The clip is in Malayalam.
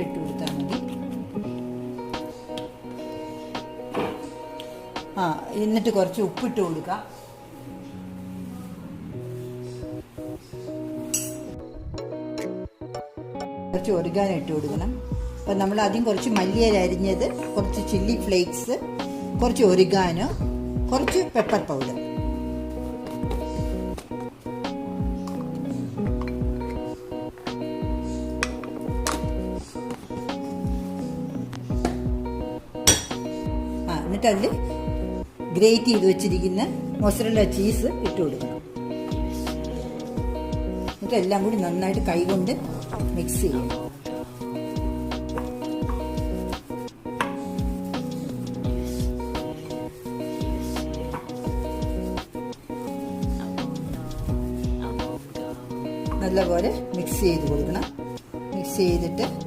ഇട്ട് കൊടുത്താൽ മതി. എന്നിട്ട് കുറച്ച് ഉപ്പിട്ട് കൊടുക്കാം. കുറച്ച് ഒറിഗാനോ ഇട്ട് കൊടുക്കണം. അപ്പം നമ്മൾ ആദ്യം കുറച്ച് മല്ലിയില അരിഞ്ഞത്, കുറച്ച് ചില്ലി ഫ്ലേക്സ്, കുറച്ച് ഒറിഗാനോ, കുറച്ച് പെപ്പർ പൗഡർ. എന്നിട്ട് അതിൽ ഗ്രേറ്റ് ചെയ്ത് വെച്ചിരിക്കുന്ന മൊസറല്ല ചീസ് ഇട്ട് കൊടുക്കണം. എന്നിട്ട് എല്ലാം കൂടി നന്നായിട്ട് കൈകൊണ്ട് മിക്സ് ചെയ്യണം. നല്ലപോലെ മിക്സ് ചെയ്ത് കൊടുക്കണം. മിക്സ് ചെയ്തിട്ട്